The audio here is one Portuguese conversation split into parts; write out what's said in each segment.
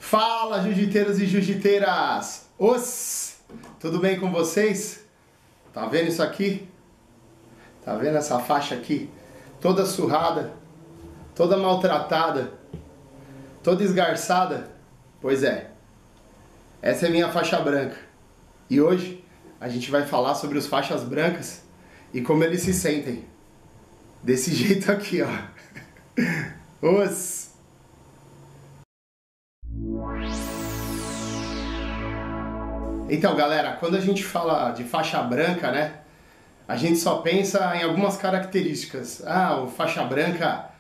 Fala, jiu-jiteiros e jiu-jiteiras! Tudo bem com vocês? Tá vendo isso aqui? Tá vendo essa faixa aqui? Toda surrada, toda maltratada, toda esgarçada? Pois é, essa é minha faixa branca. E hoje a gente vai falar sobre os faixas brancas e como eles se sentem. Desse jeito aqui, ó. Então, galera, quando a gente fala de faixa branca, né, a gente só pensa em algumas características. Ah, o faixa branca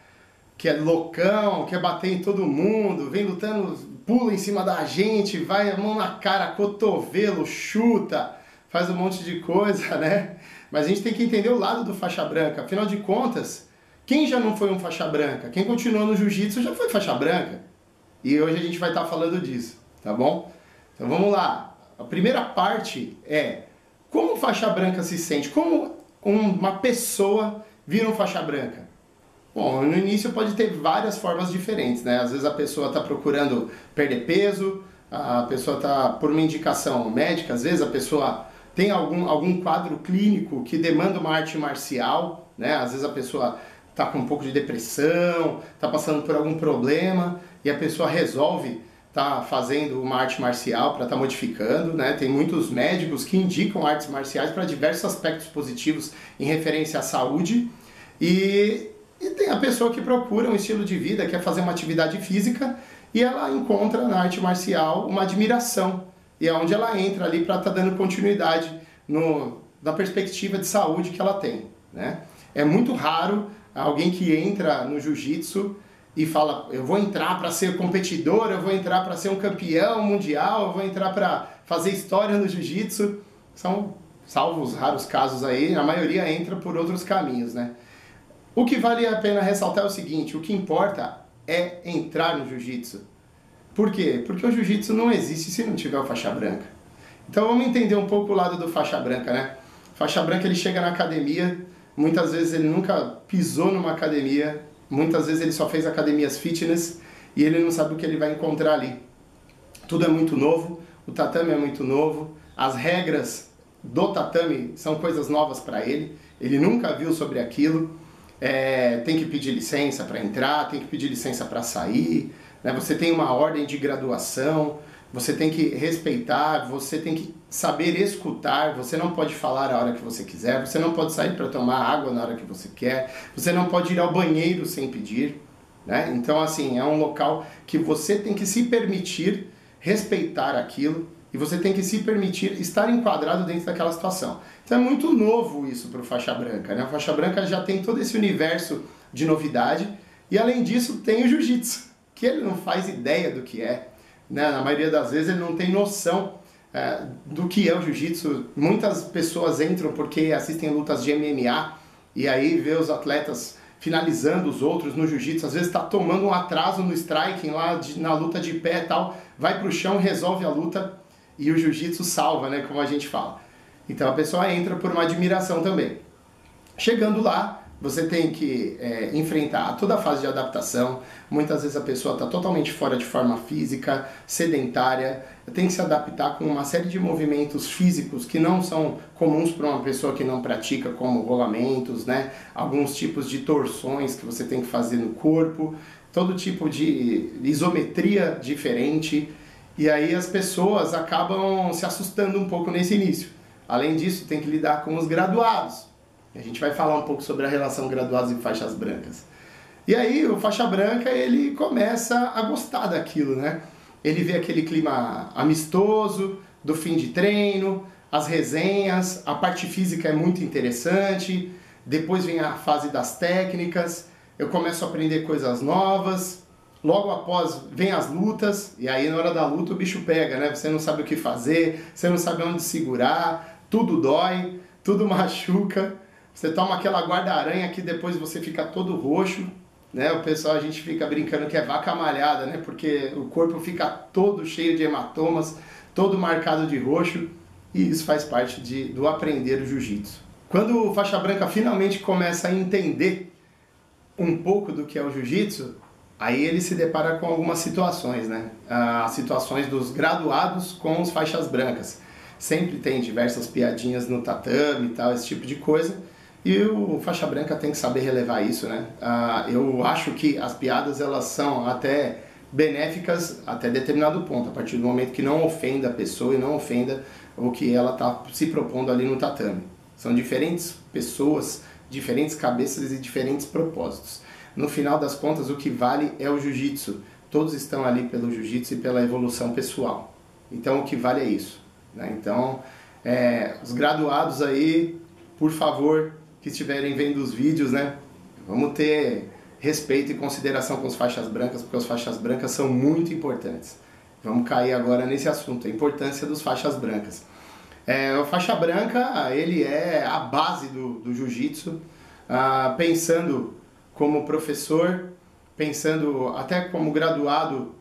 que é loucão, quer bater em todo mundo, vem lutando, pula em cima da gente, vai a mão na cara, cotovelo, chuta, faz um monte de coisa, né? Mas a gente tem que entender o lado do faixa branca. Afinal de contas, quem já não foi um faixa branca? Quem continuou no jiu-jitsu já foi faixa branca. E hoje a gente vai estar falando disso, tá bom? Então vamos lá. A primeira parte é como faixa branca se sente, como uma pessoa vira um faixa branca. Bom, no início pode ter várias formas diferentes, né? Às vezes a pessoa está procurando perder peso, a pessoa está por uma indicação médica, às vezes a pessoa tem algum quadro clínico que demanda uma arte marcial, né? Às vezes a pessoa está com um pouco de depressão, está passando por algum problema e a pessoa resolve tá fazendo uma arte marcial para estar modificando, né? Tem muitos médicos que indicam artes marciais para diversos aspectos positivos em referência à saúde e tem a pessoa que procura um estilo de vida, quer fazer uma atividade física e ela encontra na arte marcial uma admiração e é onde ela entra ali para estar dando continuidade na perspectiva de saúde que ela tem, né? É muito raro alguém que entra no jiu-jitsu e fala, eu vou entrar para ser competidor, eu vou entrar para ser um campeão mundial, eu vou entrar para fazer história no jiu-jitsu. São salvos raros casos aí, a maioria entra por outros caminhos, né? O que vale a pena ressaltar é o seguinte, o que importa é entrar no jiu-jitsu. Por quê? Porque o jiu-jitsu não existe se não tiver o faixa branca. Então vamos entender um pouco o lado do faixa branca, né? Faixa branca ele chega na academia, muitas vezes ele nunca pisou numa academia, muitas vezes ele só fez academias fitness e ele não sabe o que ele vai encontrar ali. Tudo é muito novo, o tatame é muito novo, as regras do tatame são coisas novas para ele, ele nunca viu sobre aquilo, tem que pedir licença para entrar, tem que pedir licença para sair, né? Você tem uma ordem de graduação, você tem que respeitar, você tem que saber escutar, você não pode falar a hora que você quiser, você não pode sair para tomar água na hora que você quer, você não pode ir ao banheiro sem pedir, né? Então, assim, é um local que você tem que se permitir respeitar aquilo e você tem que se permitir estar enquadrado dentro daquela situação. Então é muito novo isso para o faixa branca, né? A faixa branca já tem todo esse universo de novidade e, além disso, tem o jiu-jitsu, que ele não faz ideia do que é. Né? Na maioria das vezes ele não tem noção do que é o jiu-jitsu. Muitas pessoas entram porque assistem lutas de MMA e aí vê os atletas finalizando os outros no jiu-jitsu, às vezes está tomando um atraso no striking lá na luta de pé e tal, vai pro chão, resolve a luta e o jiu-jitsu salva, né, como a gente fala. Então a pessoa entra por uma admiração também. Chegando lá, você tem que enfrentar toda a fase de adaptação. Muitas vezes a pessoa está totalmente fora de forma física, sedentária, tem que se adaptar com uma série de movimentos físicos que não são comuns para uma pessoa que não pratica, como rolamentos, né? Alguns tipos de torções que você tem que fazer no corpo, todo tipo de isometria diferente, e aí as pessoas acabam se assustando um pouco nesse início. Além disso, tem que lidar com os graduados. A gente vai falar um pouco sobre a relação graduados e faixas brancas. E aí o faixa branca ele começa a gostar daquilo, né? Ele vê aquele clima amistoso do fim de treino, as resenhas, a parte física é muito interessante, depois vem a fase das técnicas, eu começo a aprender coisas novas, logo após vem as lutas, e aí na hora da luta o bicho pega, né? Você não sabe o que fazer, você não sabe onde segurar, tudo dói, tudo machuca. Você toma aquela guarda-aranha que depois você fica todo roxo, né? O pessoal, a gente fica brincando que é vaca malhada, né? Porque o corpo fica todo cheio de hematomas, todo marcado de roxo, e isso faz parte do aprender o jiu-jitsu. Quando o faixa branca finalmente começa a entender um pouco do que é o jiu-jitsu, Aí ele se depara com algumas situações, né? As situações dos graduados com os faixas brancas. Sempre tem diversas piadinhas no tatame e tal, esse tipo de coisa. E o faixa branca tem que saber relevar isso, né? Eu acho que as piadas elas são até benéficas até determinado ponto, a partir do momento que não ofenda a pessoa e não ofenda o que ela está se propondo ali no tatame. São diferentes pessoas, diferentes cabeças e diferentes propósitos. No final das contas, o que vale é o jiu-jitsu. Todos estão ali pelo jiu-jitsu e pela evolução pessoal. Então, o que vale é isso, né? Então, os graduados aí, por favor, que estiverem vendo os vídeos, né? Vamos ter respeito e consideração com os faixas brancas, porque os faixas brancas são muito importantes. Vamos cair agora nesse assunto, a importância dos faixas brancas. O faixa branca, ele é a base do jiu-jitsu, pensando como professor, pensando até como graduado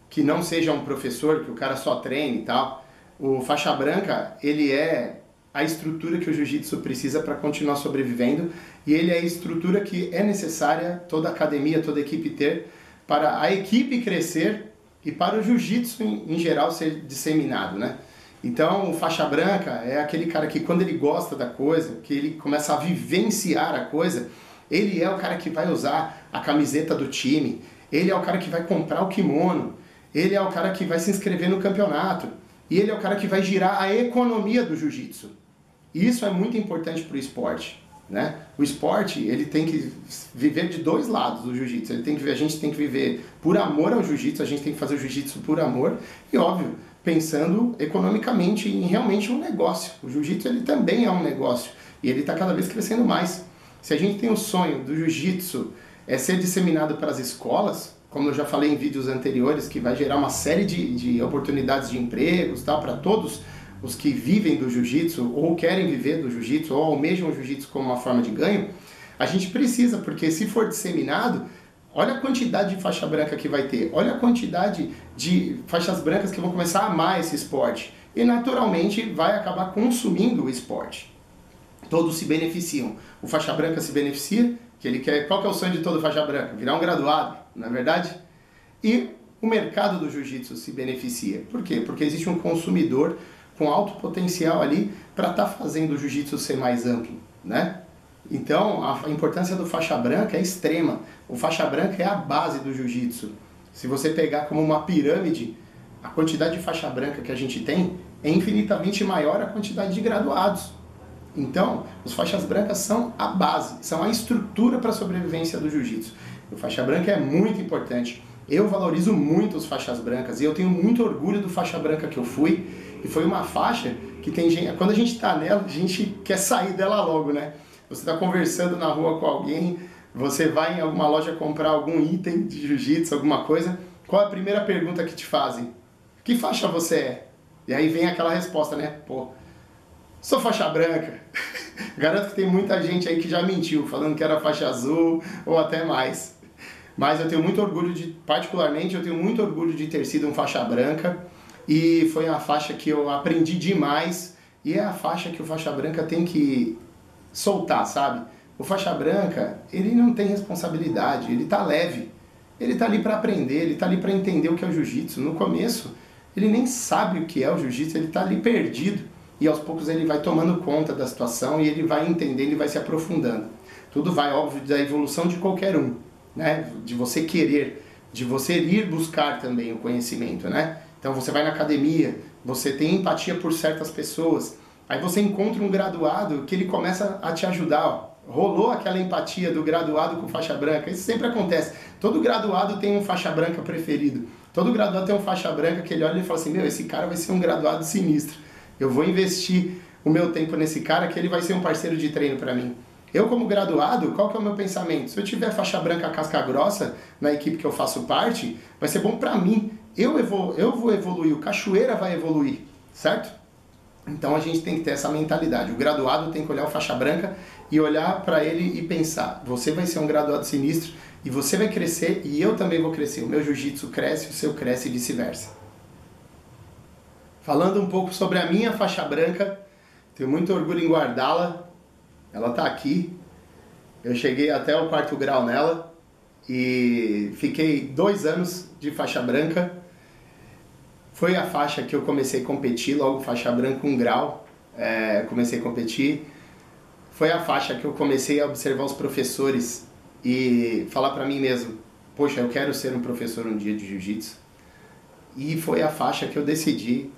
que não seja um professor, que o cara só treine e tal. O faixa branca, ele é a estrutura que o jiu-jitsu precisa para continuar sobrevivendo e ele é a estrutura que é necessária toda academia, toda equipe ter para a equipe crescer e para o jiu-jitsu em geral ser disseminado, né? Então o faixa branca é aquele cara que quando ele gosta da coisa, que ele começa a vivenciar a coisa, ele é o cara que vai usar a camiseta do time, ele é o cara que vai comprar o kimono, ele é o cara que vai se inscrever no campeonato e ele é o cara que vai girar a economia do jiu-jitsu. Isso é muito importante para o esporte, né? O esporte, ele tem que viver de dois lados do jiu-jitsu. A gente tem que viver por amor ao jiu-jitsu, a gente tem que fazer o jiu-jitsu por amor e, óbvio, pensando economicamente em realmente um negócio. O jiu-jitsu, ele também é um negócio e ele está cada vez crescendo mais. Se a gente tem o sonho do jiu-jitsu ser disseminado para as escolas, como eu já falei em vídeos anteriores, que vai gerar uma série de oportunidades de empregos, tá, para todos os que vivem do jiu-jitsu ou querem viver do jiu-jitsu ou almejam o jiu-jitsu como uma forma de ganho, a gente precisa, porque se for disseminado, olha a quantidade de faixa branca que vai ter, olha a quantidade de faixas brancas que vão começar a amar esse esporte e naturalmente vai acabar consumindo o esporte. Todos se beneficiam. O faixa branca se beneficia, que ele quer. Qual que é o sonho de todo faixa branca? Virar um graduado, não é verdade? E o mercado do jiu-jitsu se beneficia. Por quê? Porque existe um consumidor com alto potencial ali para estar fazendo o jiu-jitsu ser mais amplo, né? Então, a importância do faixa branca é extrema. O faixa branca é a base do jiu-jitsu. Se você pegar como uma pirâmide, a quantidade de faixa branca que a gente tem é infinitamente maior a quantidade de graduados. Então, os faixas brancas são a base, são a estrutura para a sobrevivência do jiu-jitsu. O faixa branca é muito importante. Eu valorizo muito os faixas brancas e eu tenho muito orgulho do faixa branca que eu fui. E foi uma faixa que tem gente, quando a gente está nela, a gente quer sair dela logo, né? Você está conversando na rua com alguém, você vai em alguma loja comprar algum item de jiu-jitsu, alguma coisa, qual é a primeira pergunta que te fazem? Que faixa você é? E aí vem aquela resposta, né? Pô, sou faixa branca. Garanto que tem muita gente aí que já mentiu, falando que era faixa azul ou até mais. Mas eu tenho muito orgulho particularmente, eu tenho muito orgulho de ter sido um faixa branca. E foi a faixa que eu aprendi demais. E é a faixa que o faixa branca tem que soltar, sabe? O faixa branca, ele não tem responsabilidade, ele tá leve. Ele tá ali para aprender, ele tá ali para entender o que é o jiu-jitsu. No começo, ele nem sabe o que é o jiu-jitsu, ele tá ali perdido. E aos poucos ele vai tomando conta da situação e ele vai entendendo, ele vai se aprofundando. Tudo vai, óbvio, da evolução de qualquer um, né? De você querer, de você ir buscar também o conhecimento, né? Então você vai na academia, você tem empatia por certas pessoas, aí você encontra um graduado que ele começa a te ajudar, ó. Rolou aquela empatia do graduado com faixa branca, isso sempre acontece. Todo graduado tem um faixa branca preferido, todo graduado tem um faixa branca que ele olha e fala assim, meu, esse cara vai ser um graduado sinistro. Eu vou investir o meu tempo nesse cara que ele vai ser um parceiro de treino para mim. Eu, como graduado, qual que é o meu pensamento? Se eu tiver faixa branca casca grossa na equipe que eu faço parte, vai ser bom para mim. Eu vou evoluir, o Cachoeira vai evoluir, certo? Então a gente tem que ter essa mentalidade. O graduado tem que olhar o faixa branca e olhar para ele e pensar, você vai ser um graduado sinistro e você vai crescer e eu também vou crescer. O meu jiu-jitsu cresce, o seu cresce e vice-versa. Falando um pouco sobre a minha faixa branca, tenho muito orgulho em guardá-la. Ela está aqui. Eu cheguei até o 4º grau nela e fiquei 2 anos de faixa branca. Foi a faixa que eu comecei a competir, logo faixa branca 1 grau, comecei a competir. Foi a faixa que eu comecei a observar os professores e falar pra mim mesmo, poxa, eu quero ser um professor um dia de jiu-jitsu. E foi a faixa que eu decidi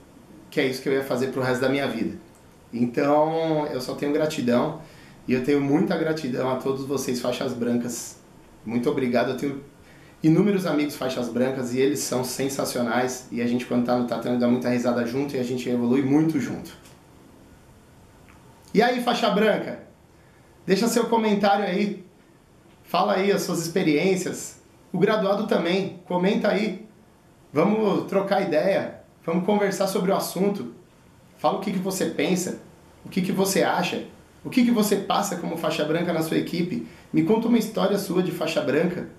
que é isso que eu ia fazer pro resto da minha vida. Então, eu só tenho gratidão e eu tenho muita gratidão a todos vocês faixas brancas. Muito obrigado, eu tenho inúmeros amigos faixas brancas e eles são sensacionais e a gente quando tá no tatame dá muita risada junto e a gente evolui muito junto. E aí, faixa branca? Deixa seu comentário aí, fala aí as suas experiências. O graduado também, comenta aí. Vamos trocar ideia, vamos conversar sobre o assunto. Fala o que você pensa, o que você acha, o que você passa como faixa branca na sua equipe. Me conta uma história sua de faixa branca.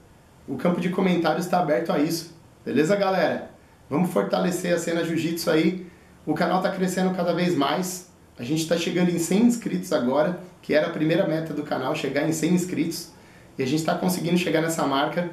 O campo de comentários está aberto a isso. Beleza, galera? Vamos fortalecer a cena jiu-jitsu aí. O canal está crescendo cada vez mais. A gente está chegando em 100 inscritos agora, que era a primeira meta do canal, chegar em 100 inscritos. E a gente está conseguindo chegar nessa marca.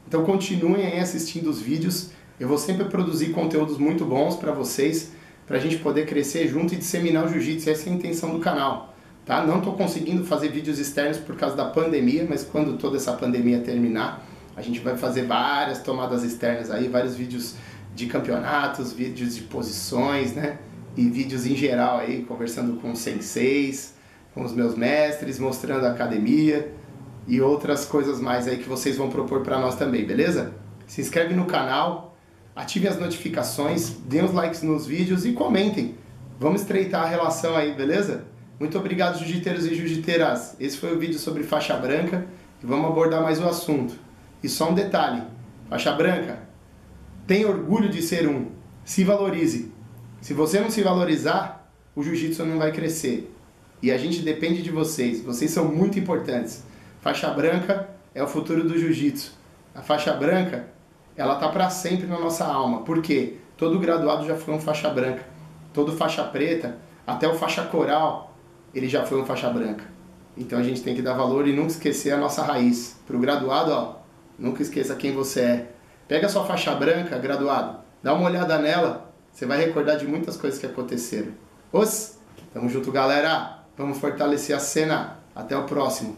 Então continuem aí assistindo os vídeos. Eu vou sempre produzir conteúdos muito bons para vocês, para a gente poder crescer junto e disseminar o jiu-jitsu. Essa é a intenção do canal. Tá? Não estou conseguindo fazer vídeos externos por causa da pandemia, mas quando toda essa pandemia terminar, a gente vai fazer várias tomadas externas aí, vários vídeos de campeonatos, vídeos de posições, né? E vídeos em geral aí, conversando com os senseis, com os meus mestres, mostrando a academia e outras coisas mais aí que vocês vão propor para nós também, beleza? Se inscreve no canal, ative as notificações, dê os likes nos vídeos e comentem. Vamos estreitar a relação aí, beleza? Muito obrigado, jiu-jiteiros e jiu-jiteiras. Esse foi o vídeo sobre faixa branca e vamos abordar mais o assunto. E só um detalhe, faixa branca, tenha orgulho de ser um, se valorize. Se você não se valorizar, o jiu-jitsu não vai crescer. E a gente depende de vocês, vocês são muito importantes. Faixa branca é o futuro do jiu-jitsu. A faixa branca, ela tá para sempre na nossa alma. Por quê? Todo graduado já foi um faixa branca. Todo faixa preta, até o faixa coral, ele já foi um faixa branca. Então a gente tem que dar valor e nunca esquecer a nossa raiz. Para o graduado, ó, nunca esqueça quem você é. Pega a sua faixa branca, graduado, dá uma olhada nela, você vai recordar de muitas coisas que aconteceram. Tamo junto, galera. Vamos fortalecer a cena. Até o próximo.